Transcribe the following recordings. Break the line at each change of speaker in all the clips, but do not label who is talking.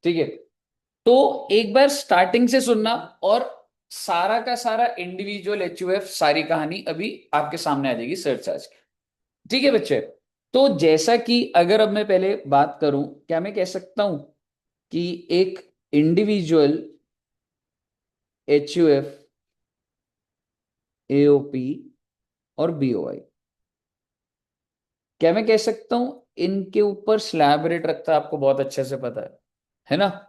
ठीक है, तो एक बार स्टार्टिंग से सुनना, और सारा का सारा इंडिविजुअल एचयूएफ सारी कहानी अभी आपके सामने आ जाएगी सर्च चार्ज की। ठीक है बच्चे, तो जैसा कि अगर अब मैं पहले बात करूं, क्या मैं कह सकता हूं कि एक इंडिविजुअल एचयूएफ, एओपी और बीओआई, क्या मैं कह सकता हूं इनके ऊपर स्लैब रेट रखता है, आपको बहुत अच्छे से पता है ना।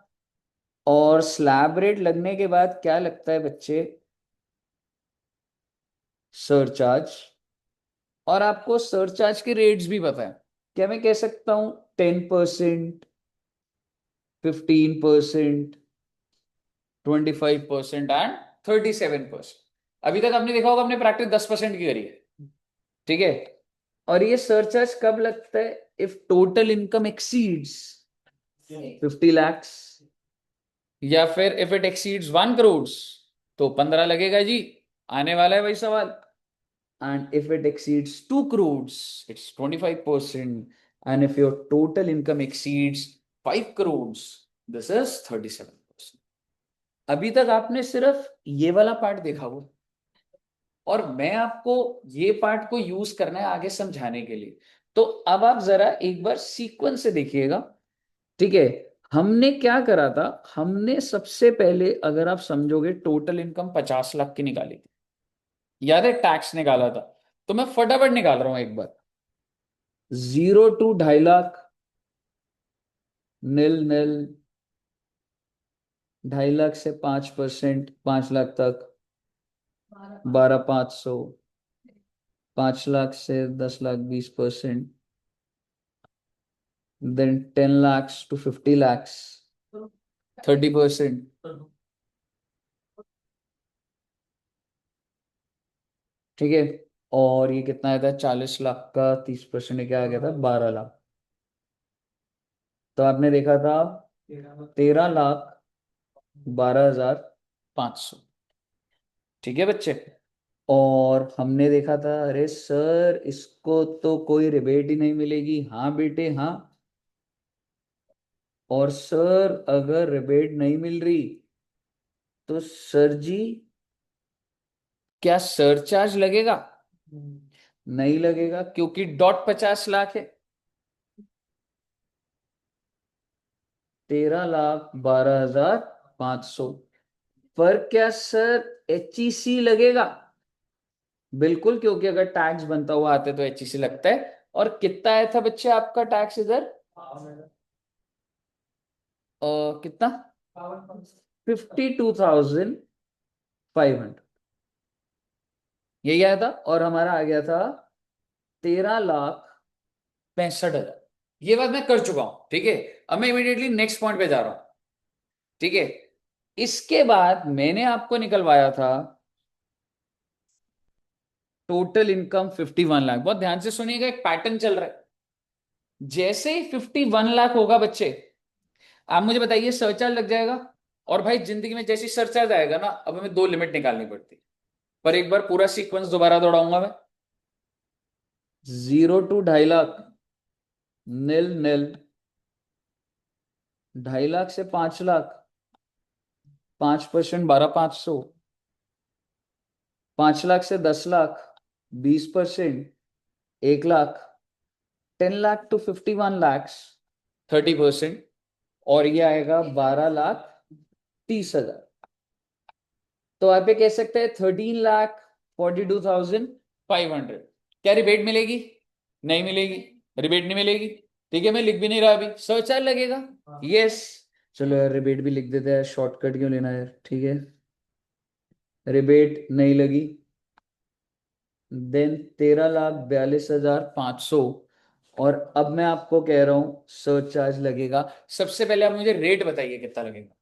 और स्लैब रेट लगने के बाद क्या लगता है बच्चे, सरचार्ज। और आपको सरचार्ज के रेट्स भी पता है, क्या मैं कह सकता हूं 10%, 15%, 25% एंड 37%। अभी तक आपने देखा होगा, आपने प्रैक्टिस 10% की करी है। ठीक है, और ये सरचार्ज कब लगता है, if total income exceeds 50 lakhs, या फिर इफ इट एक्सीड्स 1 करोड़, तो 15 लगेगा जी। आने वाला है भाई सवाल। And if it exceeds 2 crores, it's 25%। And if your total income exceeds 5 crores, this is 37%। अभी तक आपने सिर्फ ये वाला पार्ट देखा हो, और मैं आपको ये पार्ट को यूज करना है आगे समझाने के लिए। तो अब आप जरा एक बार सीक्वेंस से देखिएगा। ठीक है, हमने क्या करा था, हमने सबसे पहले अगर आप समझोगे टोटल इनकम 50 लाख की निकाली थी, याद है, टैक्स निकाला था। तो मैं फटाफट निकाल रहा हूं एक बार। 0 to 2.5 लाख, नील नील। 2.5 लाख से 5%, 5 लाख तक 12,500। 5 लाख से 10 lakh 20%, then 10 lakhs to 50 lakhs 30%। ठीक है, और ये कितना आया था, 40 लाख का 30% क्या आ गया था, 12 लाख। तो आपने देखा था 13,12,500। ठीक है बच्चे, और हमने देखा था, अरे सर इसको तो कोई रिबेट ही नहीं मिलेगी। हाँ बेटे हाँ। और सर अगर रिबेट नहीं मिल रही तो सर जी क्या सरचार्ज लगेगा? नहीं लगेगा, क्योंकि डॉट 50 लाख है। 13,12,500। पर क्या सर HEC लगेगा? बिल्कुल, क्योंकि अगर टैक्स बनता हुआ आते तो HEC लगता है। और कितना आया था बच्चे आपका टैक्स इधर, कितना, 52,500, यही आया था। और हमारा आ गया था 13,65,000। ये बात मैं कर चुका हूं। ठीक है, अब मैं इमीडिएटली नेक्स्ट पॉइंट पे जा रहा हूं। ठीक है, इसके बाद मैंने आपको निकलवाया था टोटल इनकम 51 लाख। बहुत ध्यान से सुनिएगा, एक पैटर्न चल रहा है। जैसे ही 51 लाख होगा बच्चे, आप मुझे बताइए सरचार्ज लग जाएगा। और भाई जिंदगी में जैसी सरचार्ज आएगा ना, अब हमें दो लिमिट निकालनी पड़ती। पर एक बार पूरा सीक्वेंस दोबारा दौड़ाऊंगा मैं। 0 to 2.5 लाख, नील नील। 2.5 लाख से 5 लाख, 5%, 12,500। 5 लाख से 10 लाख, 20%, 1 लाख। 10 lakh to 51 lakhs, 30%। और ये आएगा 12,30,000। तो आप ये कह सकते हैं 13,42,500। क्या रिबेट मिलेगी? नहीं मिलेगी, रिबेट नहीं मिलेगी। ठीक है, मैं लिख भी नहीं रहा, अभी सरचार्ज लगेगा। यस, चलो यार रिबेट भी लिख देते हैं, शॉर्टकट क्यों लेना यार। ठीक है, रिबेट नहीं लगी। देन 13,42,500। और अब मैं आपको कह रहा हूं सरचार्ज लगेगा। सबसे पहले आप मुझे रेट बताइए कितना लगेगा।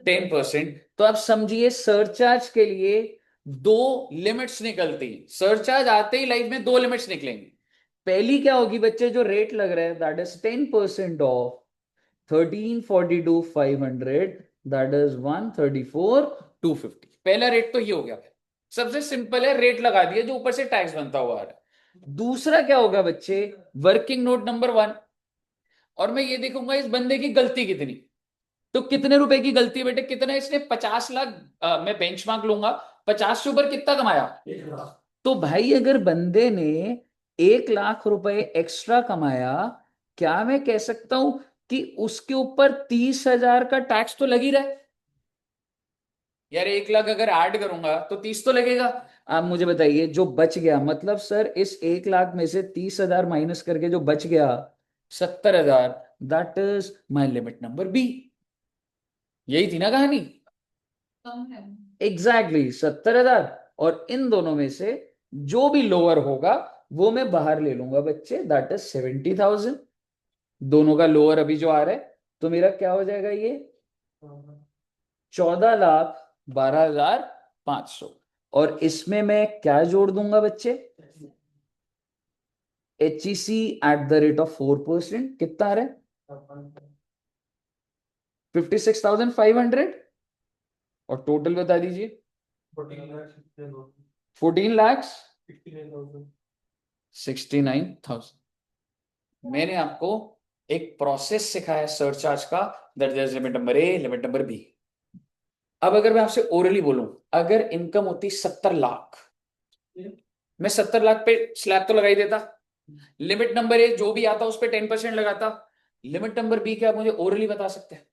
10%। तो आप समझिए सरचार्ज के लिए दो लिमिट्स निकलती हैं। सरचार्ज आते ही लाइफ में दो लिमिट्स निकलेंगी। पहली क्या होगी बच्चे, जो रेट लग रहा है that is 10% of 13,42,500, that is 134,250। पहला रेट तो ये हो गया। सबसे सिंपल है, रेट लगा दिया जो ऊपर से टैक्स बनता हुआ आ रहा है। दूसरा क्या होगा बच्चे, वर्किंग नोट नंबर 1। और मैं ये देखूंगा इस बंदे की गलती कितनी। तो कितने रुपए की गलती है बेटे, कितना इसने 50 लाख, मैं बेंचमार्क लूंगा, 50 से ऊपर कितना कमाया? तो भाई अगर बंदे ने 1 लाख रुपए एक्स्ट्रा कमाया, क्या मैं कह सकता हूं कि उसके ऊपर 30,000 का टैक्स तो लग ही रहा है? यार 1 लाख अगर ऐड करूंगा तो 30 तो लगेगा। आप मुझे बताइए जो बच गया, मतलब सर इस 1 लाख में से 30,000 माइनस करके जो बच गया 70,000, that is my limit number B. यही थी ना कहानी? एग्जैक्टली 70,000। और इन दोनों में से जो भी लोअर होगा वो मैं बाहर ले लूंगा बच्चे, दैट इज 70,000। दोनों का लोअर अभी जो आ रहा है, तो मेरा क्या हो जाएगा ये 14,12,500। और इसमें मैं क्या जोड़ दूंगा बच्चे? HEC at the rate of 4%, कितना आ रहा है? 56,500। और टोटल बता दीजिए। 14,69,000। मैंने आपको एक प्रोसेस सिखाया सरचार्ज का, that is limit number A, limit number B. अब अगर मैं आपसे ओरली बोलूं, अगर इनकम होती 70 लाख, मैं 70 लाख पे स्लैब तो लगाई देता, लिमिट नंबर ए जो भी आता उस पर 10% लगाता। लिमिट नंबर बी क्या आप मुझे ओरली बता सकते हैं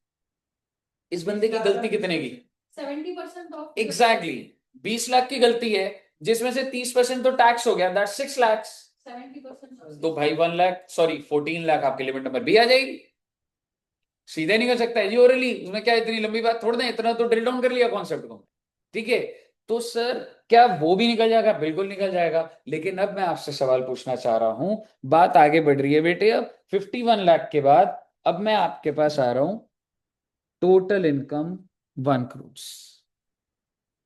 इस बंदे की गलती कितने की? 70% ऑफ। एग्जैक्टली 20 लाख की गलती है, जिसमें से 30% तो टैक्स हो गया, दैट 6 लाख। 70%। तो भाई 1 लाख, सॉरी 14 लाख आपकी लिमिट नंबर बी आ जाएगी। सीधे नहीं कर सकता है जी ओरली, उसमें क्या इतनी लंबी बात थोड़ी ना, इतना तो ड्रिल डाउन कर लिया कॉन्सेप्ट को। ठीक है, तो सर क्या वो भी निकल जाएगा? बिल्कुल निकल जाएगा। लेकिन अब मैं आपसे सवाल पूछना चाह रहा हूं, बात आगे बढ़ रही है बेटे। अब 51 लाख के बाद अब मैं आपके पास आ रहा हूं, टोटल इनकम 1 करोड़।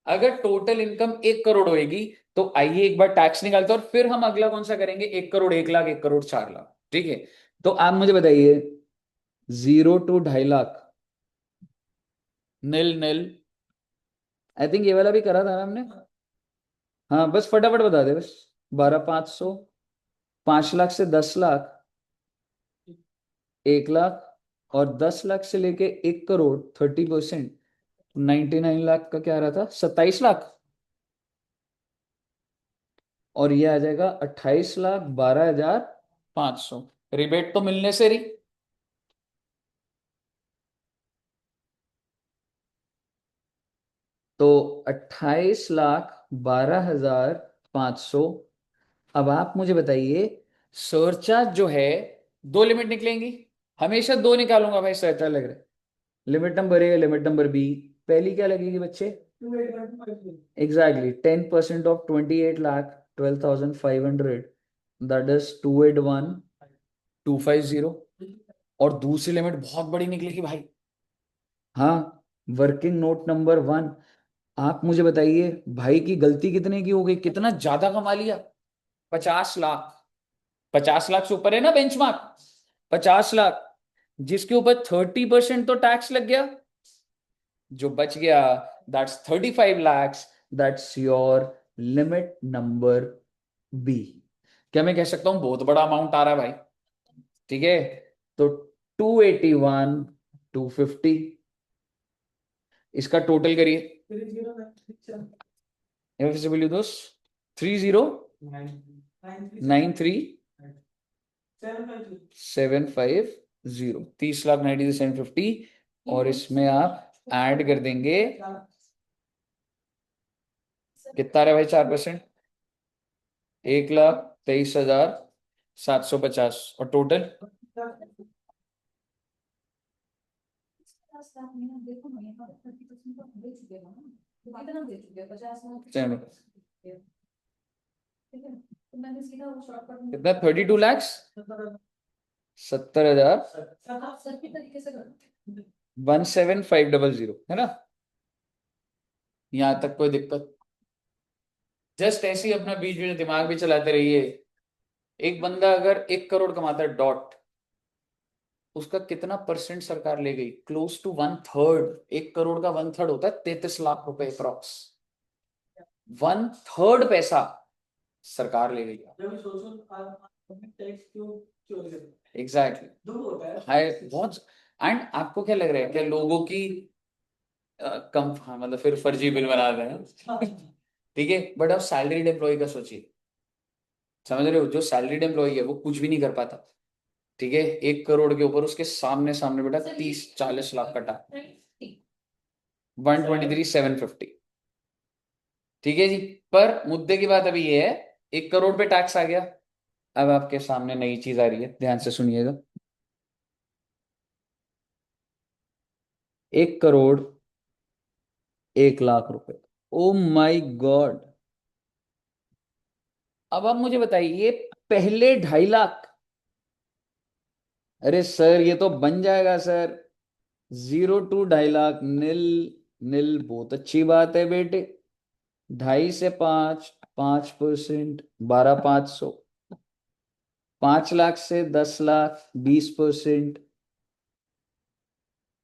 अगर टोटल इनकम 1 करोड़ होगी तो आइए एक बार टैक्स निकालते हैं और फिर हम अगला कौन सा करेंगे, 1 करोड़ 1 लाख, 1 करोड़ 4 लाख। ठीक है, तो आप मुझे बताइए 0 to 2.5 lakh, nil nil. I think ये वाला भी करा था ना हमने। हाँ बस फटाफट बता दे बस। 12,500, 5 लाख से 10 लाख, 1 लाख, और 10 लाख से लेके 1 करोड़, 30%, 99 लाख का क्या रहा था, 27 लाख। और ये आ जाएगा 28,12,500। रिबेट तो मिलने से रही। तो 28,12,500। अब आप मुझे बताइए, सरचार्ज जो है, दो लिमिट निकलेंगी, हमेशा दो निकालूंगा भाई सरचार्ज लग रहा है। Limit number A, limit number B. पहली क्या लगेगी बच्चे? Exactly 10% of 28,12,500, that is 281,250। और दूसरी लिमिट बहुत बड़ी निकलेगी भाई। हाँ, वर्किंग नोट नंबर 1। आप मुझे बताइए भाई की गलती कितने की हो गई, कितना ज्यादा कमा लिया? 50 लाख। 50 लाख से ऊपर है ना बेंचमार्क, 50 लाख, जिसके ऊपर 30% तो टैक्स लग गया, जो बच गया that's 35 lakhs, that's your limit number B. क्या मैं कह सकता हूं बहुत बड़ा अमाउंट आ रहा है भाई? ठीक है, तो 281,250, इसका टोटल करिए। दोस्त 30,93,750, 30,90,750। और इसमें आप ऐड कर देंगे, कितना रहा भाई 4%, 1,23,750। और टोटल कितना, 32 lakhs, 70,000, 17,500 है ना? यहां तक कोई दिक्कत? जस्ट ऐसे ही अपना बीच में दिमाग भी चलाते रहिए। एक बंदा अगर 1 करोड़ कमाता है डॉट, उसका कितना परसेंट सरकार ले गई? Close to 1/3। 1 करोड़ का 1/3 होता है 33 लाख रुपए अप्रॉक्स। 1/3 पैसा सरकार ले गई। एग्जैक्टली, हाई बहुत। एंड आपको क्या लग रहा है, क्या लोगों की कम, हाँ, मतलब फिर फर्जी बिल बना रहे हैं। ठीक है, बट आप सैलरीड एम्प्लॉय का सोचिए, समझ रहे हो, जो सैलरीड एम्प्लॉय है वो कुछ भी नहीं कर पाता। ठीक है, 1 करोड़ के ऊपर उसके सामने सामने बेटा 30-40 लाख कटा, 123,750। ठीक है जी। पर मुद्दे की बात अभी ये है, 1 करोड़ पे टैक्स आ गया। अब आपके सामने नई चीज आ रही है, ध्यान से सुनिएगा। 1 करोड़ 1 लाख रुपए, ओ माई गॉड। अब आप मुझे बताइए, पहले 2.5 लाख, अरे सर ये तो बन जाएगा सर, 0 to 2.5 लाख, नील। नील बहुत अच्छी बात है बेटे। 2.5 से 5, 5%, 12,500। 5 लाख से 10 लाख, 20%।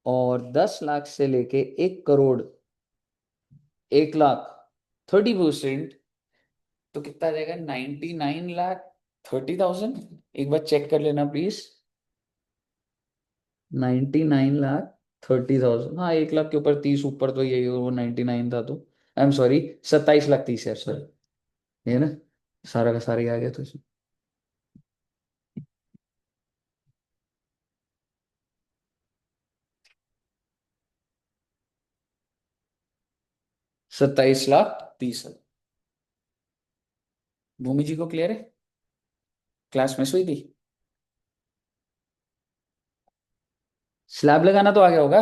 और 10 लाख से लेके 1 करोड़ 1 लाख, 30%। तो कितना आ जाएगा, 99,30,000। एक बार चेक कर लेना प्लीज। 99,30,000, हाँ, 1 लाख के ऊपर 30 ऊपर तो यही, वो 99 था, तो आई एम सॉरी, 27,30,000 है सर, ये ना, सारा का सारा ही आ गया तो इसमें। 27,30,000। भूमि जी को क्लियर है? क्लास मिस हुई थी? स्लैब लगाना तो आ गया होगा,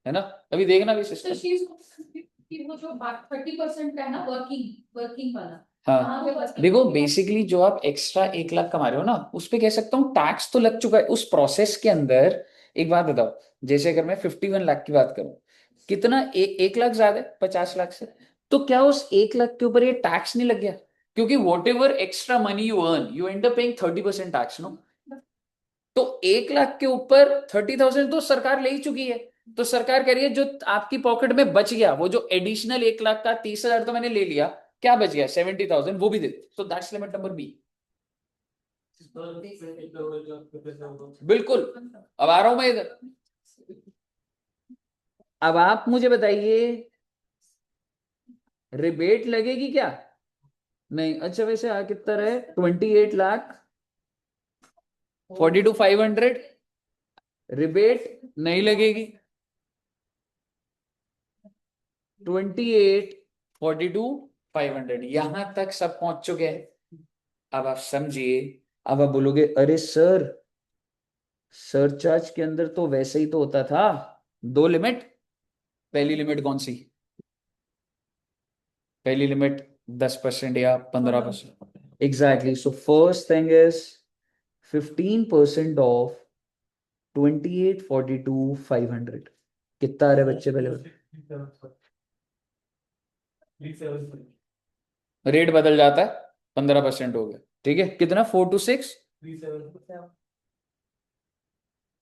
है ना? अभी देखना भी सिस्टम।
कि वो जो 30% का है ना, वर्किंग वर्किंग वाला।
हाँ, देखो बेसिकली जो आप एक्स्ट्रा 1 लाख कमा रहे हो ना, उस पे कह सकता हूँ टैक्स तो लग चुका है उस प्रोसेस के अंदर। एक बात बताओ, जैसे अगर मैं 51 लाख की बात करूं, कितना 1 लाख ज्यादा है 50 लाख से, तो क्या उस 1 लाख के ऊपर ये टैक्स नहीं लग गया? क्योंकि whatever extra money you earn, you end up paying 30% tax, no? तो 1 लाख के ऊपर 30,000 तो सरकार ले ही चुकी है। तो सरकार कह रही है जो आपकी पॉकेट में बच गया, वो जो एडिशनल 1 लाख का 30,000 तो मैंने ले लिया, क्या बच गया 70,000, वो भी दे। So that's limit number B. बिल्कुल। अब आ रहा हूं मैं इधर। अब आप मुझे बताइए, रिबेट लगेगी क्या? नहीं, अच्छा वैसे आ कितना रहे, 28 लाख, 42,500। रिबेट नहीं लगेगी, 28, 42,500, यहां तक सब पहुंच चुके हैं। अब आप समझिए, अब आप बोलोगे अरे सर, सरचार्ज के अंदर तो वैसे ही तो होता था, 2 लिमिट। पहली लिमिट कौन सी? पहली लिमिट 10% या 15%। Exactly, so first thing is 15% of 28, 42, 500। कितना आ रहा है बच्चे पहले? रेट बदल जाता है, 15% हो गया। ठीक है, कितना, 4 to 6।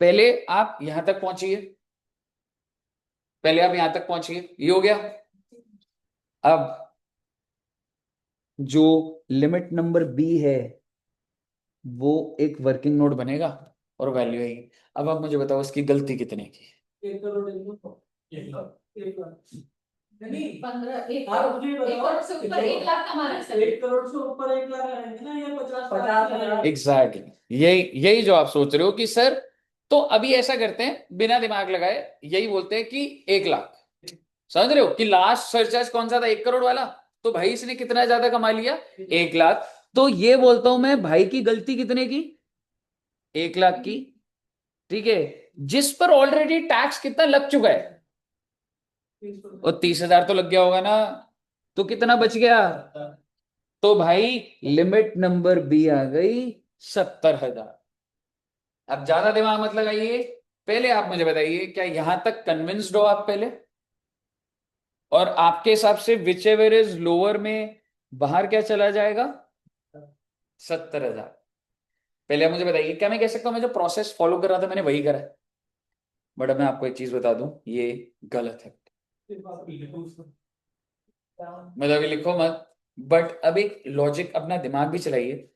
पहले आप यहां तक पहुंचिए, पहले आप यहां तक पहुंचिए, ये हो गया। अब जो लिमिट नंबर बी है, वो एक वर्किंग नोट बनेगा और वैल्यू आएगी। अब आप मुझे बताओ उसकी गलती कितने की?
1 करोड़, 1 लाख, नहीं 15, 1 करोड़ से ऊपर 1 लाख कमा रहा है सर। 1 करोड़ से ऊपर 1 लाख रहेंगे ना, या 50
एग्जैक्टली, यही यही जो आप सोच रहे हो कि सर, तो अभी ऐसा करते हैं बिना दिमाग लगाए, यही बोलते हैं कि 1 लाख। समझ रहे हो कि लास्ट सरचार्ज कौन सा था, 1 करोड़ वाला। तो भाई इसने कितना ज्यादा कमा लिया, 1 लाख। तो ये बोलता हूं मैं, भाई की गलती कितने की, 1 लाख की। ठीक है, जिस पर ऑलरेडी टैक्स कितना लग चुका है, और 30,000 तो लग गया होगा ना, तो कितना बच गया? तो भाई लिमिट नंबर बी आ गई 70,000। अब ज्यादा दिमाग मत लगाइए, पहले आप मुझे बताइए, क्या यहां तक कन्विंस्ड हो आप पहले? और आपके हिसाब से विच एवर इज लोअर में बाहर क्या चला जाएगा? 70,000। पहले आप मुझे बताइए, क्या मैं कह सकता हूं मैं जो प्रोसेस फॉलो कर रहा था मैंने वही करा है? बट अब मैं आपको एक चीज बता दूं, ये गलत है। मतलब अभी लिखो मत, बट अब एक लॉजिक अपना दिमाग भी चलाइए।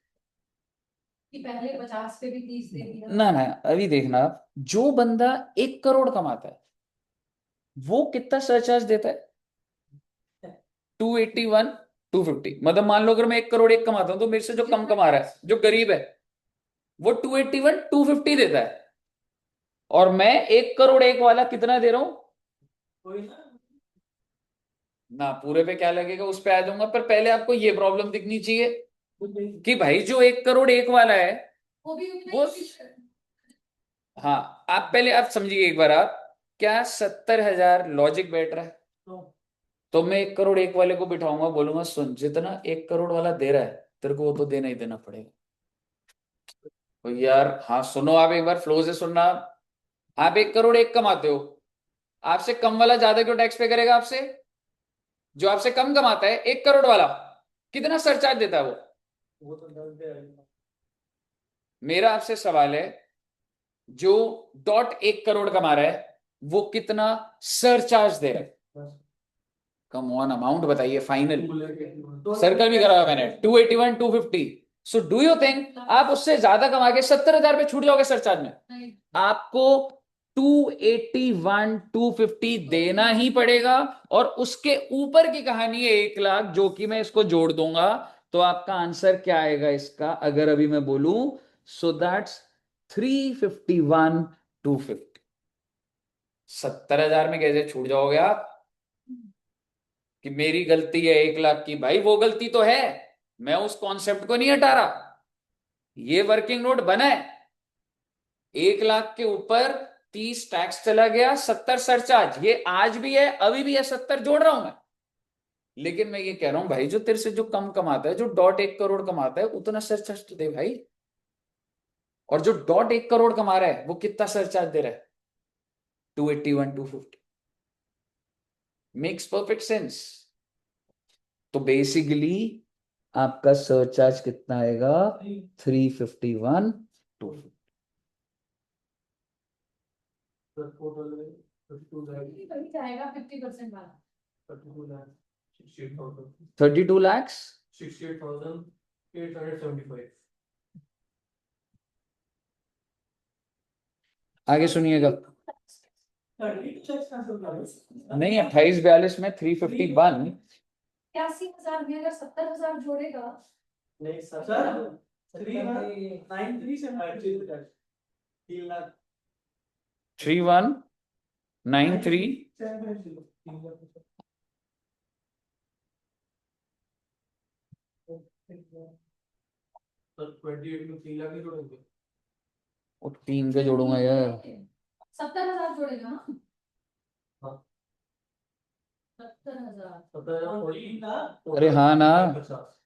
कि पहले 50 पे भी 30 दे दिया।
ना ना, अभी देखना आप, जो बंदा 1 करोड़ कमाता है वो कितना सरचार्ज देता है? 281, 250। मतलब मान लो अगर मैं 1 करोड़ 1 कमाता हूं तो मेरे से जो कम कमा रहा है, जो गरीब है, वो 281, 250 देता है। और मैं 1 करोड़ 1 वाला कितना दे रहा हूं?
कोई ना
ना पूरे पे क्या लगेगा, उस पे आ जाऊंगा, पर पहले आपको ये प्रॉब्लम दिखनी चाहिए
कुछ नहीं।
कि भाई जो 1 करोड़ 1 वाला है
वो भी उतना
वो,
ही
हाँ आप पहले आप समझिए एक बार, आप क्या 70,000 लॉजिक बैठ रहा है? तो मैं 1 करोड़ 1 वाले को बिठाऊंगा, बोलूंगा सुन, जितना 1 करोड़ वाला दे रहा है तेरे को वो तो देना ही देना पड़ेगा। तो यार हाँ सुनो, आप एक बार फ्लो से सुनना। आप 1 करोड़ 1 कमाते हो, आपसे कम वाला ज्यादा क्यों टैक्स पे करेगा आपसे? जो आपसे कम कमाता है 1 करोड़ वाला, कितना सरचार्ज देता है वो?
वो तो 10 दे आएगा।
मेरा आपसे सवाल है, जो डॉट 1 करोड़ कमा रहा है वो कितना सरचार्ज दे रहा है?
बस
कम ऑन अमाउंट बताइए फाइनल।
तू लेके
सर्कल भी करा हुआ मैंने, 281, 250। सो डू यू थिंक आप उससे ज्यादा कमा के 70,000 पे छूट जाओगे सरचार्ज में?
नहीं।
आपको 281, 250 देना ही पड़ेगा। और उसके ऊपर की कहानी है 1 लाख, जो कि मैं इसको जोड़ दूंगा। तो आपका आंसर क्या आएगा इसका, अगर अभी मैं बोलूं, सो दैट्स 351, 250। 70,000 में कैसे छूट जाओगे आप? कि मेरी गलती है 1 लाख की, भाई वो गलती तो है, मैं उस कॉन्सेप्ट को नहीं हटा रहा। ये वर्किंग नोट बना है, 1 लाख के ऊपर 30 टैक्स चला गया, 70 सरचार्ज, ये आज भी है, अभी भी है, 70 जोड़ रहा हूं मैं। लेकिन मैं ये कह रहा हूं भाई, जो तेरे से जो कम कमाता है, जो डॉट 1 करोड़ कमाता है, उतना सरचार्ज तो दे भाई। और जो डॉट 1 करोड़ कमा रहा है वो कितना सरचार्ज दे रहा है? 281, 250। Makes perfect sense. तो बेसिकली आपका सरचार्ज कितना आएगा? 351, 250।
टोटल 32 लाख
वही जाएगा 50% वाला।
32 लाख 68,000
32 lakhs
68,875।
आगे सुनिएगा।
32 लाख कहाँ से बना?
नहीं, 28-42 में 351।
80,000 में अगर 70,000 जोड़ेगा
नहीं सर 3193 से 3 लाख
3193।
28 में 3 लाख ही जोड़ेंगे।
वो 3 के जोड़ूंगा यार।
70,000 जोड़ेगा ना।
हाँ।
70,000
अरे हाँ ना,
50।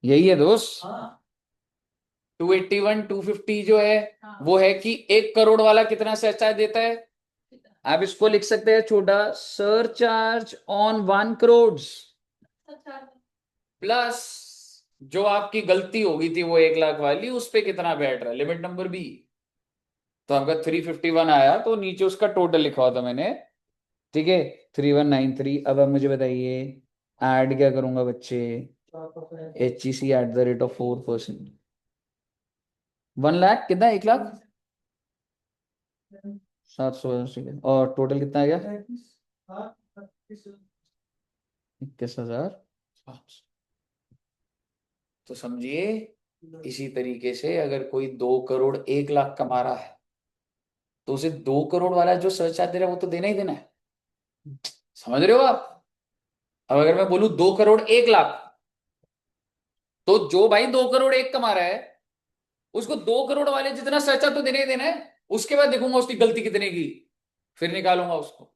यही है दोस्त।
हाँ
281, 250 जो है
हाँ।
वो है कि 1 करोड़ वाला कितना सरचार्ज देता है? आप इसको लिख सकते हैं छोटा, सरचार्ज ऑन 1 करोड़ प्लस जो आपकी गलती होगी थी वो 1 लाख वाली, उस पे कितना बैठ रहा है, लिमिट नंबर बी। तो आपका 351 आया, तो नीचे उसका टोटल लिखा हुआ था मैंने, ठीक है, 3193। अब आप मुझे बताइए, ऐड क्या करूंगा बच्चे? HEC @4%। 1 लाख कितना, 1 लाख 780। और टोटल कितना आ गया? 21,000। तो समझिए, इसी तरीके से अगर कोई 2 करोड़ 1 लाख कमा रहा है, तो उसे 2 करोड़ वाला जो सरचार्ज दे रहा है वो तो देना ही देना है। समझ रहे हो आप? अब अगर मैं बोलूं 2 करोड़ 1 लाख, तो जो भाई 2 करोड़ 1 कमा रहा है, उसको 2 करोड़ वाले जितना सरचार्ज तो देना ही देना है। उसके बाद देखूंगा उसकी गलती कितने की, फिर निकालूंगा उसको।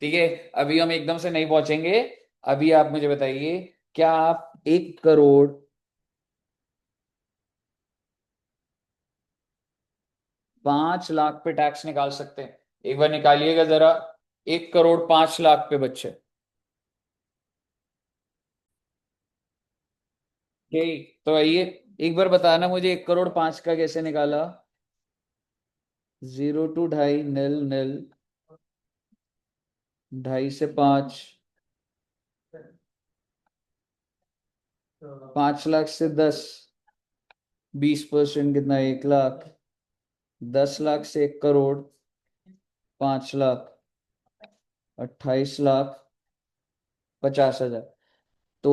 ठीक है, अभी हम एकदम से नहीं पहुंचेंगे। अभी आप मुझे बताइए, क्या आप 1 करोड़ 5 लाख पे टैक्स निकाल सकते हैं? एक बार निकालिएगा जरा, 1 करोड़ 5 लाख पे बच्चे। ठीक, तो आइए एक बार बताना मुझे, 1 करोड़ 5 का कैसे निकाला? 0 to 2.5, nil nil, 2.5 से 5, 5 लाख से 10, 20% कितना, 1 लाख, 10 लाख से 1 करोड़, 5 लाख, 28 लाख, 50,000, तो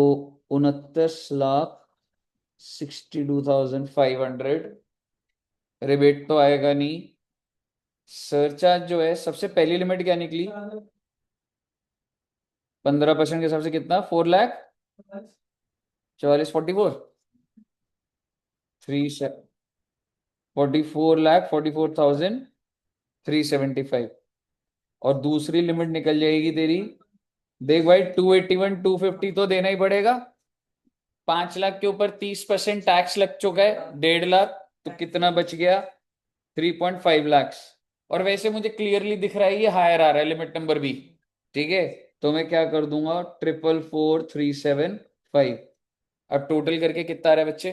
29,62,500। रिबेट तो आएगा नहीं। सरचार्ज जो है, सबसे पहली लिमिट क्या निकली? 15% के हिसाब से कितना? 4 लाख 44, 44, 44,44,375। और दूसरी लिमिट निकल जाएगी तेरी, देख भाई, 281, 250 तो देना ही पड़ेगा। 5 लाख के ऊपर 30% टैक्स लग चुका है, 1.5 लाख, तो कितना बच गया? 3.5 लाख। और वैसे मुझे क्लियरली दिख रहा है ये हायर आ रहा है, लिमिट नंबर बी। ठीक है, तो मैं क्या कर दूंगा, 444,375। अब टोटल करके कितना आ रहा है बच्चे?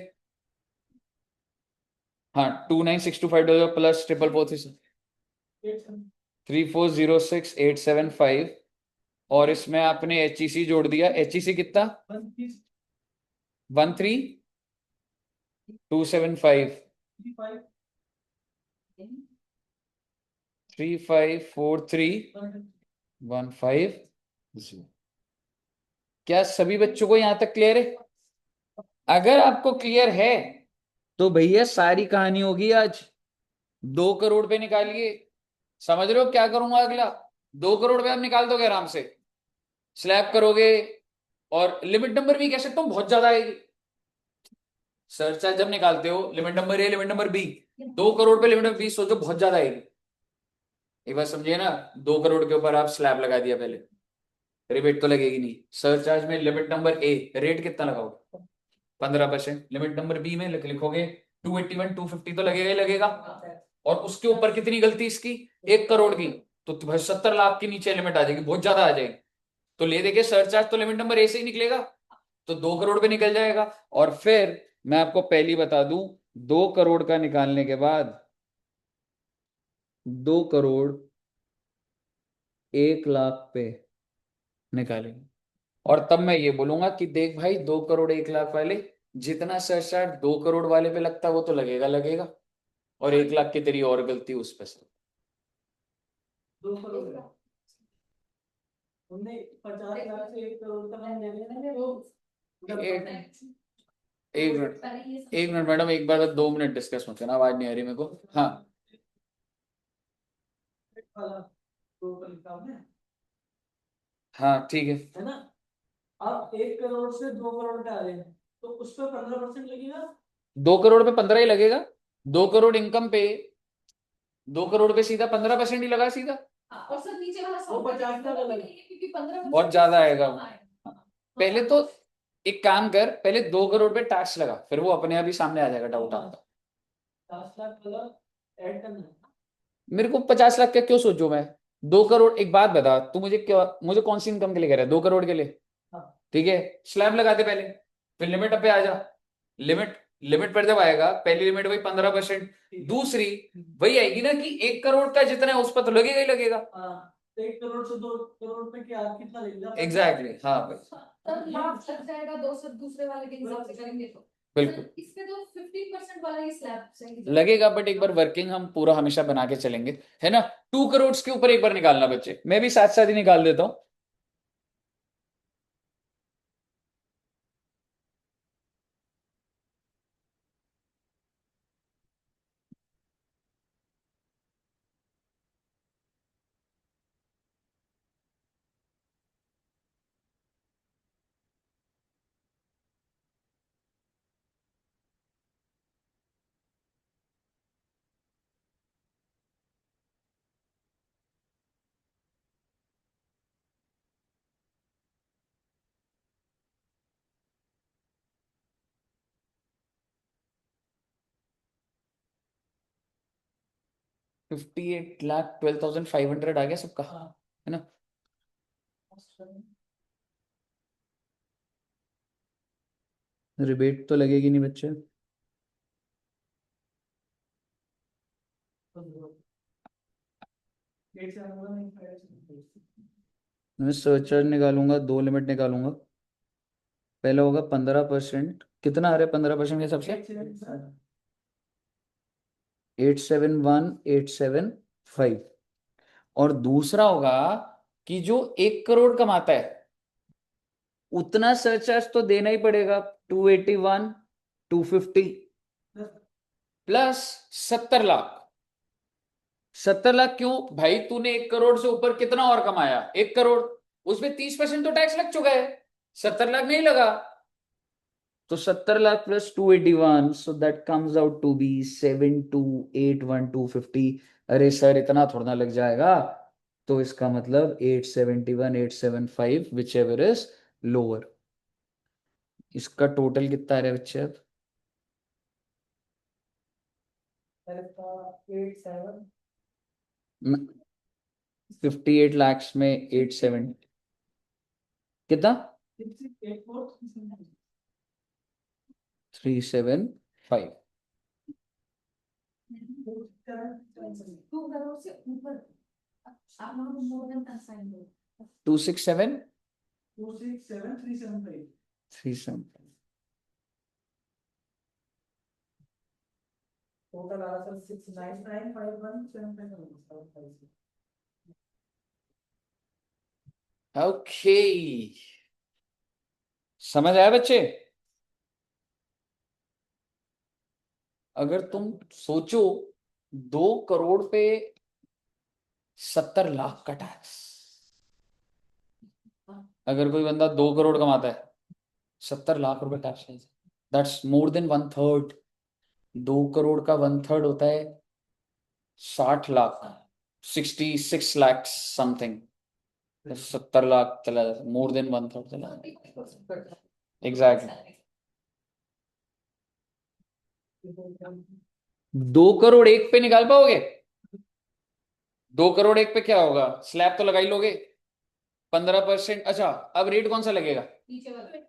हाँ, 29,625 प्लस 3406875। और इसमें आपने HEC जोड़ दिया। HEC कितना? 13,275, 3543,150। क्या सभी बच्चों को यहां तक क्लियर है? अगर आपको क्लियर है तो भैया सारी कहानी होगी आज। 2 करोड़ पे निकालिए। समझ रहे हो क्या करूंगा अगला? 2 करोड़ पे आप निकाल दोगे आराम से, स्लैब करोगे। और लिमिट नंबर भी कह सकता हूं बहुत ज्यादा आएगी। सरचार्ज जब निकालते हो, limit number A, limit number B, 2 crore पे लिमिट नंबर बी सोचो, बहुत ज्यादा आएगी। एक बार समझिए ना, 2 करोड़ के ऊपर आप स्लैब लगा दिया, पहले रिबेट तो लगेगी नहीं। सरचार्ज में लिमिट नंबर ए रेट कितना लगाओगे? 15%। लिमिट नंबर बी में लिखोगे 281, 250 तो लगेगा ही लगेगा। और उसके ऊपर कितनी गलती इसकी? 1 करोड़ की, तो भाई 70 लाख के नीचे लिमिट आ जाएगी, बहुत ज्यादा आ जाएगी। तो ले देंगे सरचार्ज, तो लिमिट नंबर ए से ही निकलेगा, तो 2 करोड़ पे निकल जाएगा। और फिर मैं आपको पहली बता दूं, 2 करोड़ का निकालने के बाद 2 करोड़ 1 लाख पे निकालेंगे। और तब मैं ये बोलूंगा कि देख भाई, 2 करोड़ 1 लाख वाले, जितना सरचार्ज 2 करोड़ वाले पे लगता है वो तो लगेगा लगेगा, और 1 लाख की तेरी और गलती उस पे से।
2 करोड़ है। उनने 50 लाख से 1 करोड़ तक हम ले लेंगे तो
एक मिनट, एक मिनट मैडम, एक बार 2 मिनट डिस्कस मत करना, आवाज नहीं आ रही मेरे को। हाँ
वाला 2 करोड़ का
हाँ ठीक है।
है ना। आप 1 करोड़ से 2 करोड़ पे आ रहे हैं, तो उस पर 15% लगेगा।
2 करोड़ पे 15 ही लगेगा। 2 करोड़ इनकम पे, 2 करोड़ पे सीधा 15% ही लगा सीधा।
और सर नीचे वाला
वो 50 का अलग है।
क्योंकि 15
बहुत ज्यादा आएगा वो। पहले तो एक काम कर, पहले 2 करोड़ पे टैक्स लगा, फिर वो अपने आप ही सामने आ जाएगा डाउट आपका।
50 लाख वाला ऐड करना है।
मेरे को 50 लाख का क्यों सोचूं मैं? 2 करोड़, एक बात बता तू मुझे, क्या मुझे कौन सी इनकम के लिए कह रहा है? 2 करोड़ के लिए?
हाँ।
ठीक है, स्लैब लगा दे पहले, फिर लिमिट पे आ जा। लिमिट लिमिट पर जब आएगा, पहली लिमिट वही 15%, दूसरी वही आएगी ना कि 1 करोड़ का जितना है उस पर तो लगेगा ही लगेगा।
हाँ, तो 1 करोड़ से 2 करोड़ पे क्या कितना लगेगा?
एग्जैक्टली, हाँ भाई,
तब लाख लग जाएगा, दो सर दूसरे वाले के हिसाब से करेंगे तो
बिल्कुल
सर, इसमें तो 15% वाला ही स्लैब सही
लगेगा। बट एक बार वर्किंग हम पूरा हमेशा बना के चलेंगे, है ना। 2 करोड़ के ऊपर एक बार निकालना बच्चे, मैं भी साथ साथ ही निकाल देता हूँ। $58,12,500 आ गया सबका, है ना। रिबेट तो लगेगी नहीं बच्चे। मैं सर्चर निकालूंगा, 2 लिमिट निकालूंगा। पहला होगा 15%, कितना आ रहा है 15% के हिसाब से? 871,875। और दूसरा होगा कि जो 1 करोड़ कमाता है उतना सरचार्ज तो देना ही पड़ेगा, 281, 250 प्लस 70 लाख। 70 लाख क्यों भाई? तूने 1 करोड़ से ऊपर कितना और कमाया? 1 करोड़, उसमें 30% तो टैक्स लग चुका है, 70 लाख नहीं लगा। तो 70 lakh plus 281, so that comes out to be 7281250। अरे सर इतना थोड़ा ना लग जाएगा। तो इसका मतलब 871, 875 विच एवर इज लोअर। इसका टोटल कितना है बच्चे अब? 58 लाख में 87 कितना? 375।
2 करोड़ से ऊपर amount more than assigned हो।
267
267,375
375।
टोटल आ रहा था 699,517,500।
ओके, समझ आया बच्चे? अगर तुम सोचो 2 करोड़ पे 70 लाख का टैक्स, अगर कोई बंदा 2 करोड़ कमाता है 70 लाख रुपए tax, that's more than 1/3। 2 crore का 1/3 होता है 60 लाख, 66 लाख समथिंग। 70 लाख चला जाता, मोर देन 1/3 चला जाता। एग्जैक्टली। 2 करोड़ एक पे निकाल पाओगे? 2 करोड़ एक पे क्या होगा? स्लैब तो लगा ही लोगे, 15%। अच्छा, अब रेट कौन सा लगेगा?
नीचे वाला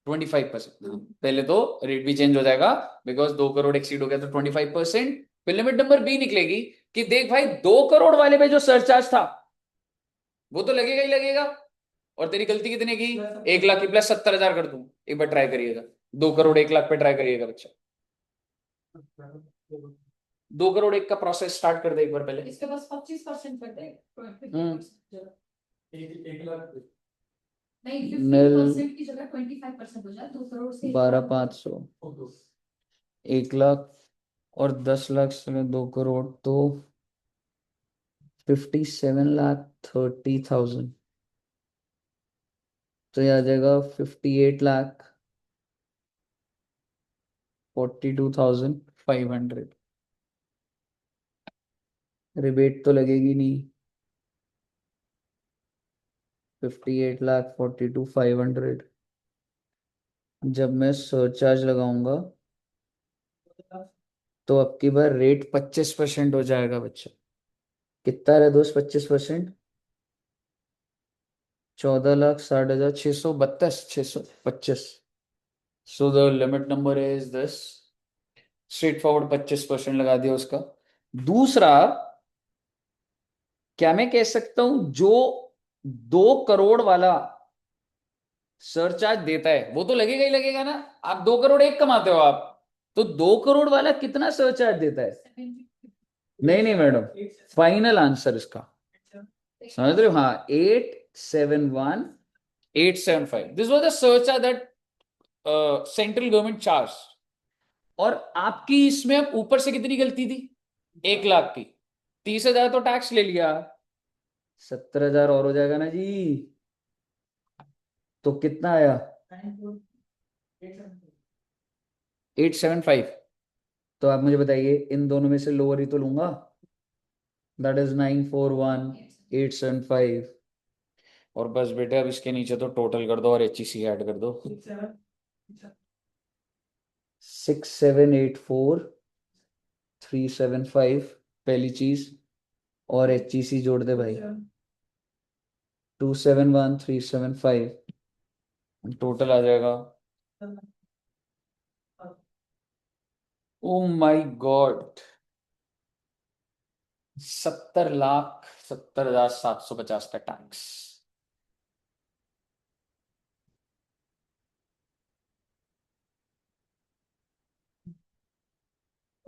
25%। पहले तो रेट भी चेंज हो जाएगा, बिकॉज 2 करोड़ एक्सीड हो गया तो 25%। फिर लिमिट नंबर बी निकलेगी कि देख भाई 2 करोड़ वाले पे जो सरचार्ज था वो तो लगेगा ही लगेगा, और तेरी गलती कितने की? 1 लाख की, प्लस 70,000 कर दूं। एक बार ट्राई करिएगा, 2 करोड़ 1 लाख पे ट्राई करिएगा बच्चा। 2 करोड़ एक का प्रोसेस स्टार्ट कर दे एक बार पहले।
इसके पास 25% कर दे।
एक लाख
नहीं,
नल
50% की जगह 25% हो जाए, 2 करोड़ से
12,500, 1 लाख और 10 लाख से 2 करोड़ तो 57,30,000। तो ये आ जाएगा 58,42,500। रिबेट तो लगेगी नहीं। 58,42,500। जब मैं सरचार्ज लगाऊंगा तो अब की बार रेट 25% हो जाएगा बच्चा। कितना रहे दोस्त 25%? 14,60,632, 625। So the limit number is this. Straight forward 25% लगा दिया उसका। दूसरा, क्या मैं कह सकता हूं जो 2 करोड़ वाला सरचार्ज देता है वो तो लगेगा ही लगेगा ना। आप 2 करोड़ एक कमाते हो आप, तो 2 करोड़ वाला कितना सरचार्ज देता है? नहीं नहीं मैडम, फाइनल आंसर इसका समझ रहे हो? हाँ, 871,875, this was the surcharge that central government charge. और आपकी इसमें अब ऊपर से कितनी गलती थी? 1 लाख की। 30,000 तो टैक्स ले लिया, 70,000 और हो जाएगा ना जी। तो कितना आया? 875। तो आप मुझे बताइए, इन दोनों में से लोअर ही तो लूंगा, दैट इज 941,875। और बस बेटे अब इसके नीचे तो टोटल कर दो और HEC ऐड कर दो। 6784,375 पहली चीज, और HEC जोड़ दे भाई, 271,375। टोटल आ जाएगा, ओ माय गॉड, 70,70,750 का टैक्स।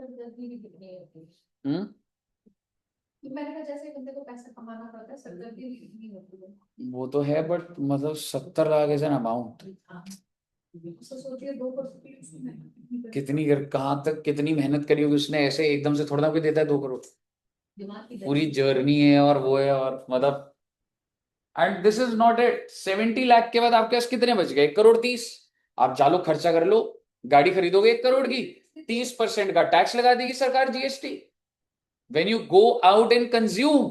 सरदर्दी भी कितनी होती है।
हम्म,
मैंने कहा जैसे बंदे को पैसा कमाना पड़ता है, सरदर्दी भी कितनी होती है।
वो तो है, बट मतलब 70 लाख एज एन अमाउंट,
तो सोचिए 2% की उसकी मेहनत कितनी करनी
कितनी कहाँ तक कितनी मेहनत करी होगी उसने, ऐसे एकदम से थोड़ा ना कोई देता है 2 करोड़।
दिमाग की
पूरी
दर्द।
जर्नी है और वो है, और मतलब and this is not it. 70 lakh के बाद आपके पास कितने बच गए? 1 करोड़ 30। आप चालू खर्चा कर लो, गाड़ी खरीदोगे 1 करोड़ की, 30% का टैक्स लगा देगी सरकार, GST. When you go out and consume,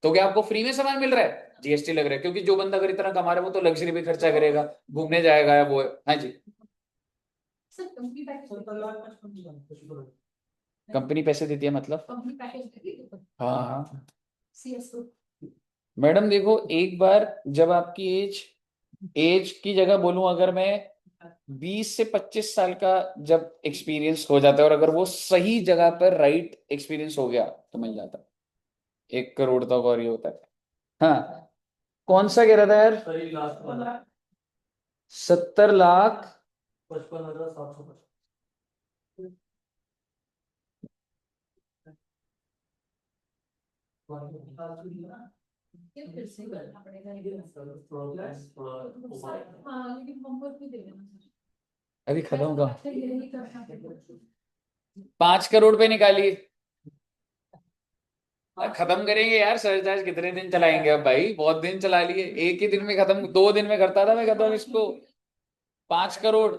तो क्या आपको फ्री में सामान मिल रहा है? जीएसटी लग रहा है, क्योंकि जो बंदा अगर इतना कमा रहा है वो तो लग्जरी भी खर्चा करेगा, घूमने जाएगा या वो है। हाँ जी,
sir company package
70 lakh 55 lakh.
Company पैसे देती है मतलब?
कंपनी पैकेज देती है।
हाँ हाँ
सीएसओ।
मैडम देखो, एक बार जब आपकी एज एज की जगह बोलूं, अगर मैं 20 से 25 साल का जब एक्सपीरियंस हो जाता है, और अगर वो सही जगह पर राइट एक्सपीरियंस हो गया तो मिल जाता है 1 करोड़ तक, और ये होता है। हाँ, कौन सा कह रहा था यार?
सही लास्ट वाला
70 लाख
55,750।
ये फिर से करना पड़ेगा एक बार।
प्रोग्रेस
हाँ लेकिन होमवर्क भी देना सर।
अभी खत्म का
अच्छा यही करना पड़ेगा।
5 करोड़ पे निकालिए, खत्म करेंगे यार। सरचार्ज कितने दिन चलाएंगे अब भाई? बहुत दिन चला लिए, एक ही दिन में खत्म, 2 दिन में करता था मैं खत्म इसको। 5 करोड़,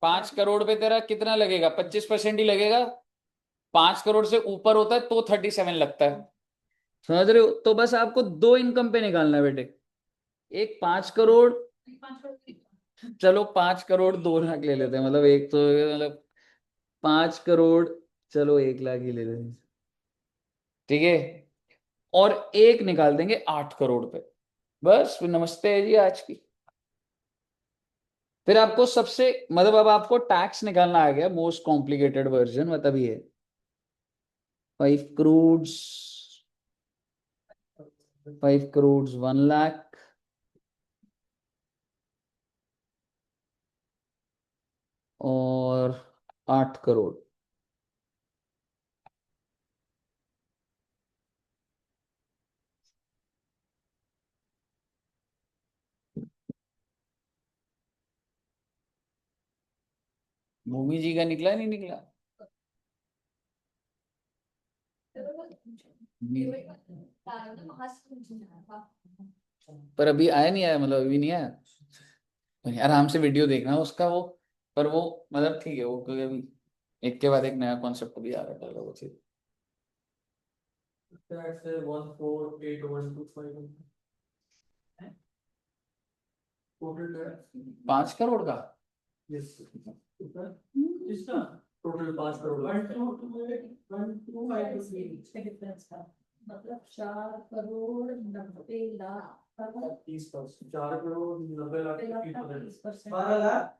5 करोड़ पे तेरा कितना लगेगा? 25% ही लगेगा। 5 करोड़ से ऊपर होता है तो 37 लगता है। समझ रहे हो? तो बस आपको 2 इनकम पे निकालना है बेटे। एक 5 करोड़,
5 करोड़।
चलो 5 करोड़ 2 लाख ले लेते हैं, मतलब एक तो मतलब 5 करोड़, चलो 1 लाख ही ले लेते हैं, ठीक है। और एक निकाल देंगे 8 करोड़ पे, बस फिर नमस्ते है जी आज की। फिर आपको सबसे मतलब अब आपको टैक्स निकालना आ गया, मोस्ट कॉम्प्लिकेटेड वर्जन मतलब ये 5 करोड़, 5 करोड़ 1 लाख, और 8 करोड़। भूमि जी का निकला नहीं निकला? पर अभी आया नहीं आया, मतलब अभी नहीं आया। तो आराम से वीडियो देखना उसका वो, पर वो मतलब ठीक है वो, क्योंकि अभी एक के बाद एक नया कॉन्सेप्ट भी आ रहा है वो चीज।
That's 148,125. Total tax.
5 करोड़ का?
Yes. किसका? टोटल 5 करोड़। 1,2,5,3.
डिफरेंस का मतलब 4 करोड़ 90 लाख
30%। 4,90,00,000 30%।
12
12 लाख।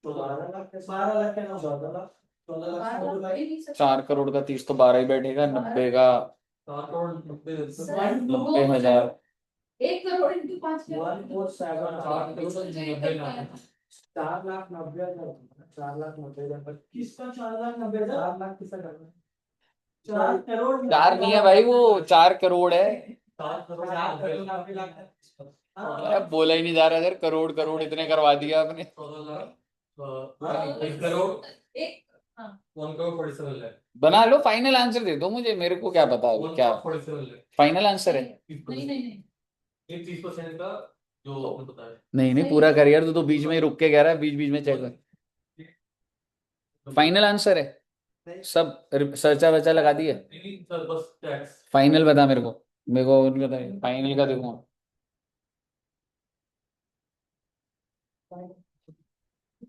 तो 12 लाख 12 लाख क्या ना 14 लाख। 14 लाख
4 करोड़ का 30 तो 12 ही बैठेगा, 90 का
4,90,000।
90,000।
1 करोड़ इंटू 5
4,90,000। 4,90,000। किसका 4,90,000? 4 लाख किसका करना है? 4 करोड़।
4 नहीं है भाई, वो 4 करोड़ है।
4 करोड़ 90 लाख है।
अरे बोला ही नहीं जा रहा सर, करोड़ करोड़ इतने करवा दिया आपने।
14 लाख। 1 करोड़।
एक। हाँ
1,47,00,000।
बना लो, फाइनल आंसर दे दो मुझे, मेरे को क्या पता अभी क्या
1,47,00,000।
फाइनल आंसर है।
नहीं नहीं नहीं
ये 30% का जो आपने बताया।
नहीं नहीं, पूरा कर यार, तो बीच में ही रुक के कह रहा है, बीच बीच में चेक कर। फाइनल आंसर है सब, सर्चा वर्चा लगा दिए?
नहीं सर बस टैक्स।
फाइनल बता मेरे को और बता, फाइनल का देखो।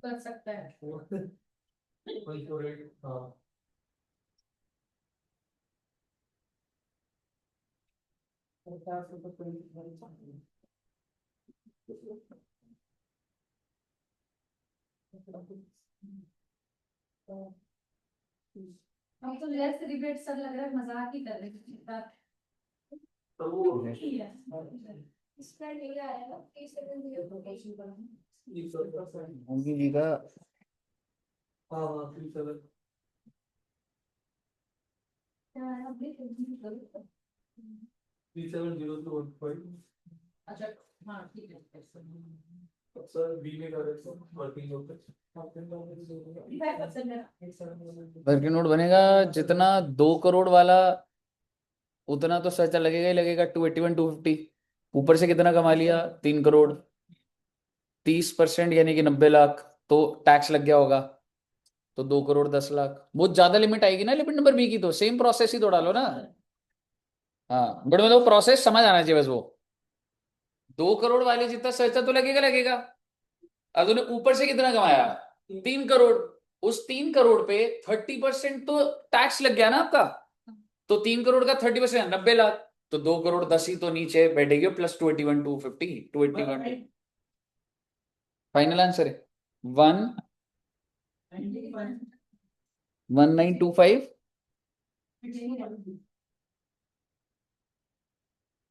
कर सकता है।
1,48,000। हाँ।
हम तो लेस सेलिब्रेट सर लग रहा है, मजाक ही कर रहे थे।
तो वो
ठीक है इसका नहीं आया ना 30 सेकंड दिए तो कैसे करना।
होंगी जी का
हाँ हाँ 37 370215
अच्छा हाँ ठीक है
सर बी में कर रहे वर्किंग होते
वर्किंग नोट बनेगा जितना 2 करोड़ वाला उतना तो सर्चा लगेगा ही लगेगा 281 250। ऊपर से कितना कमा लिया 3 करोड़, 30% यानी कि 90 लाख तो टैक्स लग गया होगा, तो 2 करोड़ 10 लाख। बहुत ज्यादा लिमिट आएगी ना लिमिट नंबर बी की, तो सेम प्रोसेस ही तो डालो ना। हाँ बट मतलब प्रोसेस समझ आना चाहिए बस। वो 2 करोड़ वाले जितना सर्चा तो लगेगा लगेगा। अब तूने ऊपर से कितना कमाया 3 करोड़, उस 3 करोड़ पे 30% तो टैक्स लग गया ना आपका, तो 3 करोड़ का 30% 90 लाख, तो 2 करोड़ 10 ही तो नीचे बैठेगी प्लस 281 250 281। फाइनल आंसर है 1925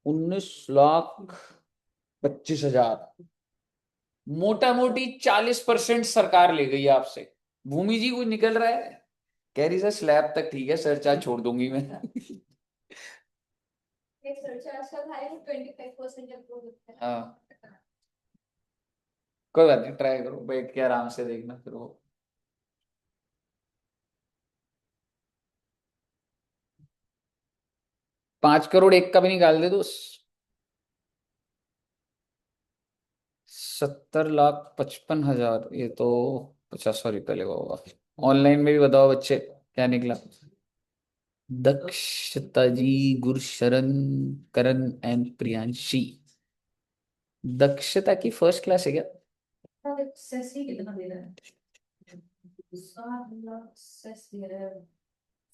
19,25,000। मोटा मोटी 40% सरकार ले गई आपसे। भूमि जी कुछ निकल रहा है, कह रही सर स्लैब तक ठीक है, सर चार्ज छोड़ दूंगी मैं। हाँ कोई बात नहीं, ट्राई करो बैठ के आराम से देखना फिर वो। 5 करोड़ एक का भी निकाल दे तो 70,55,000, ये तो 50 रुपये लेगा होगा। ऑनलाइन में भी बताओ बच्चे क्या निकला। दक्षता जी, गुरशरण, करण एंड प्रियांशी। दक्षता की फर्स्ट क्लास है क्या?
कितना दे रहा है 7 लाख दे रहा है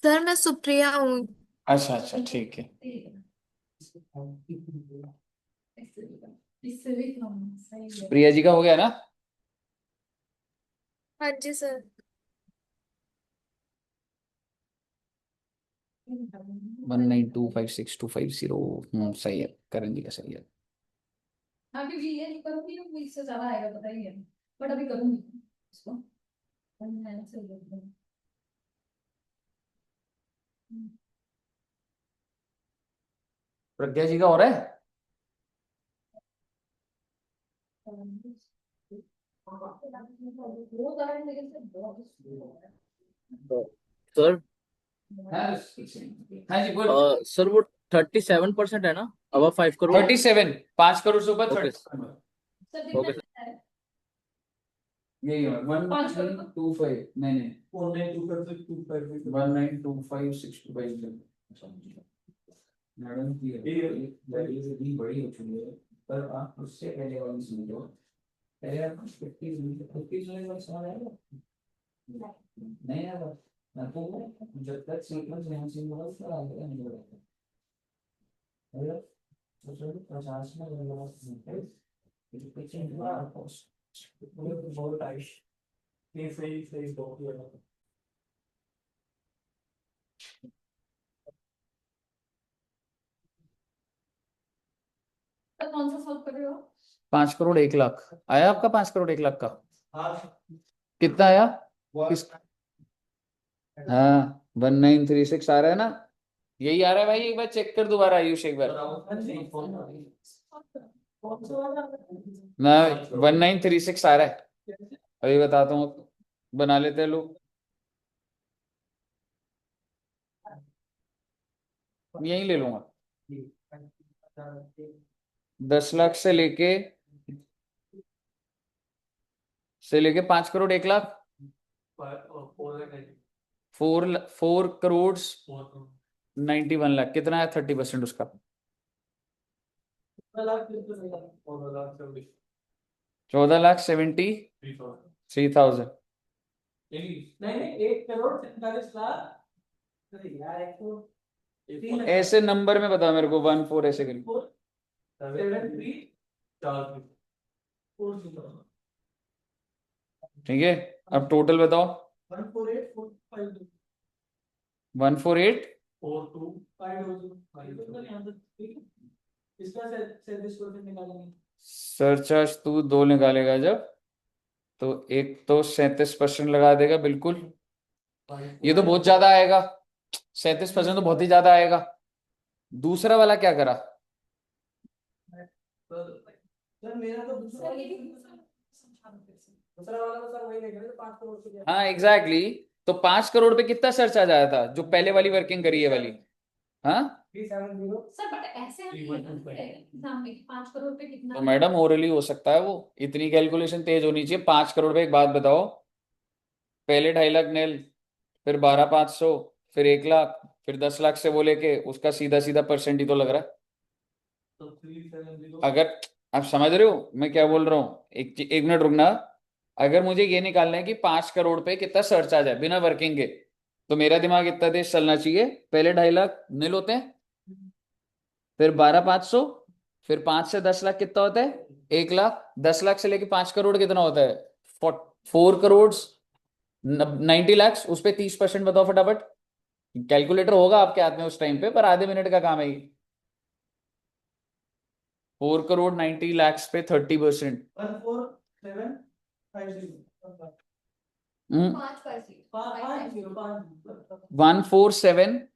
सर मैं सुप्रिया हूँ।
अच्छा अच्छा ठीक है।
इससे भी कम सही है
प्रिया जी का हो गया ना?
हाँ जी सर।
19256,250। सही है, करण जी का सही है।
हाँ क्योंकि ये नहीं करूंगी तो इससे ज्यादा आएगा पता ही है, बट अभी करूंगी इसको मैंने से
प्रज्ञा जी का हो रहा है?
सर
हाँ जी बोलो।
सर वो 37% है ना, अब 5 करोड़।
37, 5 करोड़ से ऊपर
ओके
37।
Okay sir.
यही है 1925, नहीं नहीं 1925,625। मैडम की वैल्यू से भी बड़ी हो चुकी है, पर आप उससे पहले वाली समझो। पहले आप 50 वाला सवाल आएगा नहीं आएगा ना, तो जब तक सीक्वेंस नहीं सीन होगा उसका आएगा नहीं होगा। अगर तो चलो 50 में लगेगा पीछे हुआ
बहुत टाइट ये सही सही बहुत है
तो कौन सा सॉल्व कर रहे हो
5 करोड़ 1 लाख आया आपका। 5 करोड़ 1 लाख का
हाँ
कितना आया? किस? हाँ 1936 आ रहा है ना? यही आ रहा है भाई, एक बार चेक कर दोबारा आयुष एक बार। ना 1936 आ रहा है, अभी बताता हूँ, बना लेते हैं लोग। यही ले लूंगा 10 लाख से लेके 5 करोड़ 1 लाख। 4 करोड़ 91 लाख कितना है 30% उसका? 14,73,000।
नहीं नहीं 1 करोड़ 47 लाख अरे यार एक तो
ऐसे नंबर में बता मेरे को, 14 ऐसे करिए।
73
ठीक है, अब टोटल बताओ।
148
148
इसका 37% निकालेंगे
सरचार्ज तू 2 निकालेगा जब तो एक तो 37% लगा देगा बिल्कुल, ये तो बहुत ज्यादा आएगा, 37% तो बहुत ही ज्यादा आएगा। दूसरा वाला क्या करा?
सर मेरा तो दूसरा वाला तो सर वही लेके गए 5 करोड़ से दिया।
हाँ एग्जैक्टली तो 5 करोड़ पे कितना सर्च आ जाया था जो पहले वाली वर्किंग करी है वाली? हाँ
370
सर बट ऐसे हम एग्जाम में 5 करोड़ पे कितना
तो मैडम ओरली हो सकता है वो, इतनी कैलकुलेशन तेज होनी चाहिए। 5 करोड़ पे एक बात बताओ, पहले 2.5 लाख नेल, फिर 12,500, फिर 1 लाख, फिर 10 लाख से वो लेके उसका सीधा सीधा परसेंट ही तो लग रहा है।
तो 370
अगर आप समझ रहे हो मैं क्या बोल रहा हूँ, एक मिनट रुकना। अगर मुझे ये निकालना है कि 5 करोड़ पे कितना सर्च आ जाए बिना वर्किंग के, तो मेरा दिमाग इतना तेज चलना चाहिए, पहले 2.5 लाख नील होते हैं, फिर 12,500, फिर 5 से 10 लाख कितना होता है? 1 लाख, 10 लाख से लेके 5 करोड़ कितना होता है? 4 करोड़ 90 लाख, उस पे 30% बताओ फटाफट। कैलकुलेटर होगा आपके हाथ में उस टाइम पे, पर आधे मिनट का काम है ये। 4 करोड़ 90 लाख पे 30%।
14750
147,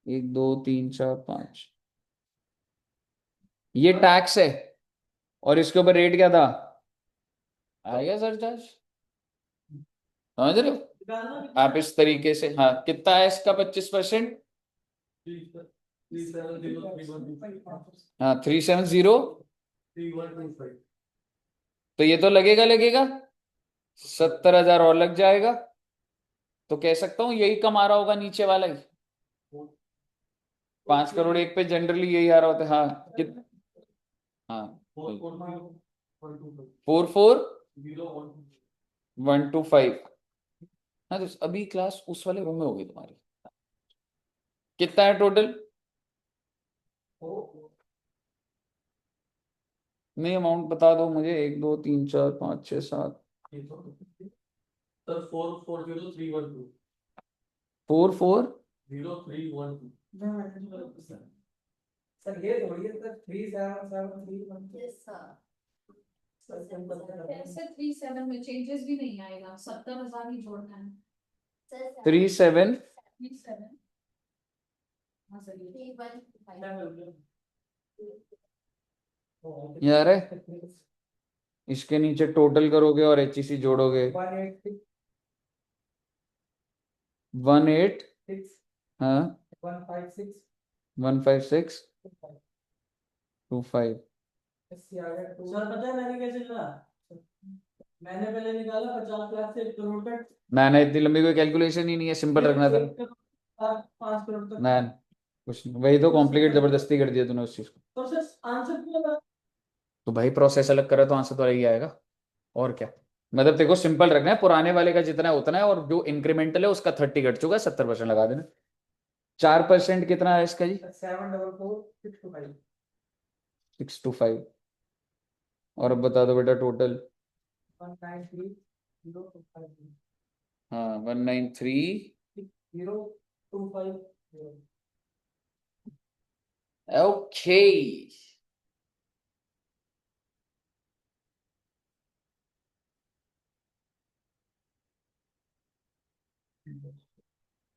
1 2 3 4 5, ये टैक्स है, और इसके ऊपर रेट क्या था? आएगा सरचार्ज, समझ रहे हो आप? इस तरीके से, हाँ कितना है इसका 25%? हाँ 370, तो ये तो लगेगा लगेगा 70,000 और लग जाएगा। तो कह सकता हूँ यही कमा रहा होगा नीचे वाला ही। 5 करोड़ एक पे जनरली यही आ रहा होता है। हाँ हाँ 44125। हाँ तो अभी क्लास उस वाले रूम में होगी तुम्हारी। कितना है टोटल? नहीं अमाउंट बता दो मुझे, 1 2 3 4 5 6 7।
सर 440312
4 4
0312 सर ये थोड़ी है सर 3773
ऐसे 37 में चेंजेस भी नहीं आएगा, 70,000 ही जोड़ना है।
37
37 हाँ सर ये
यार है, इसके नीचे टोटल करोगे और एचईसी जोड़ोगे 18, हाँ 15625।
सर पता है मैंने कैसे करा? मैंने पहले निकाला 50 लाख से 1 करोड़ तक।
मैंने इतनी लंबी कोई कैलकुलेशन ही नहीं है, सिंपल रखना था।
5 करोड़ तक।
मैन कुछ नहीं, वही तो कॉम्प्लिकेट जबरदस्ती कर दिया तूने उस चीज को।
तो सर आंसर क्यों लगा?
तो भाई प्रोसेस अलग करा तो आंसर तो अलग ही आएगा, और क्या। मतलब देखो सिंपल रखना है, पुराने वाले का जितना है उतना है, और जो इंक्रीमेंटल है उसका 30 घट चुका है, 70% लगा देना। 4% कितना है इसका जी?
744625
625। और अब बता दो बेटा टोटल।
193025
हाँ 193।
0250
ओके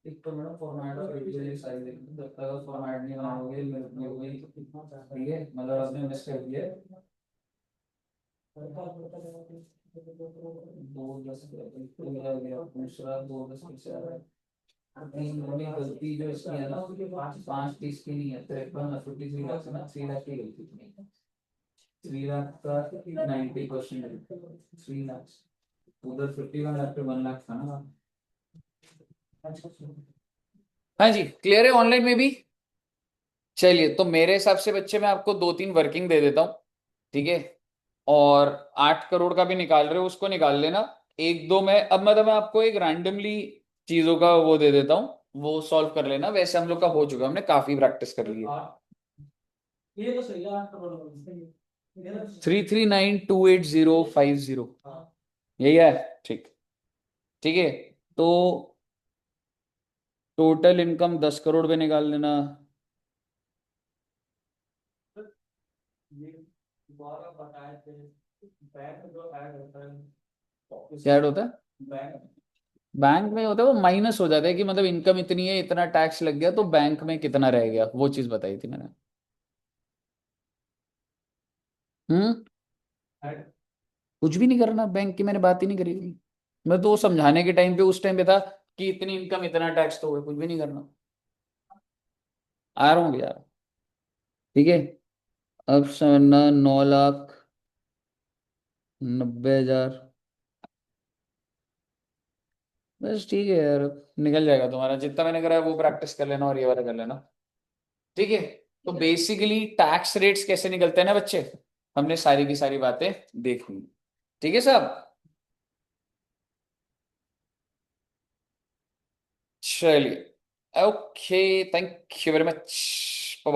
एक तो मैडम फॉर्मेट और वीडियो साइज देखो, जब तक फॉर्मेट नहीं बनाओगे ठीक है, मतलब आपने मिस कर दिया। 2 10 दूसरा 2 10 कैसे आ रहा है? अपनी गलती जो इसकी है ना, उसके 5 5 30 की नहीं है, 53 लाख ना, 3 लाख की गलती नहीं है। 3 लाख का 90%, 3 लाख उधर 51 लाख पे 1 लाख था ना। हाँ जी क्लियर है ऑनलाइन में भी। चलिए तो मेरे हिसाब से बच्चे मैं आपको 2 3 वर्किंग दे देता हूँ, ठीक है। और 8 करोड़ का भी निकाल रहे हो उसको निकाल लेना। एक दो मैं अब मतलब मैं आपको एक रैंडमली चीजों का वो दे देता हूँ, वो सॉल्व कर लेना। वैसे हम लोग का हो चुका, हमने काफी प्रैक्टिस कर ली है।
ये तो सही है 8 करोड़ सही है।
3392850 यही है, ठीक। ठीक है तो टोटल इनकम 10 करोड़ पे निकाल लेना।
ये 12 बताए थे बैंक जो ऐड होता है
क्या ऐड होता है?
बैंक
बैंक में होता है वो माइनस हो जाता है कि मतलब इनकम इतनी है, इतना टैक्स लग गया, तो बैंक में कितना रह गया, वो चीज बताई थी मैंने। हम्म।
ऐड
कुछ भी नहीं करना, बैंक की मैंने बात ही नहीं करी थी। मैं तो वो समझाने के टाइम पे, उस टाइम पे था कि इतनी इनकम इतना टैक्स, तो कुछ भी नहीं करना। आ रहा हूँ यार। ठीक है। अब समझना, 9,90,000। बस ठीक है यार, निकल जाएगा तुम्हारा, जितना मैंने करा है वो प्रैक्टिस कर लेना और ये वाला कर लेना। ठीक है। तो बेसिकली टैक्स रेट्स कैसे निकलते हैं ना बच्चे, हमने सारी की सारी बातें देख ली। ठीक है साहब। चलिए, okay, thank you very much. Bye.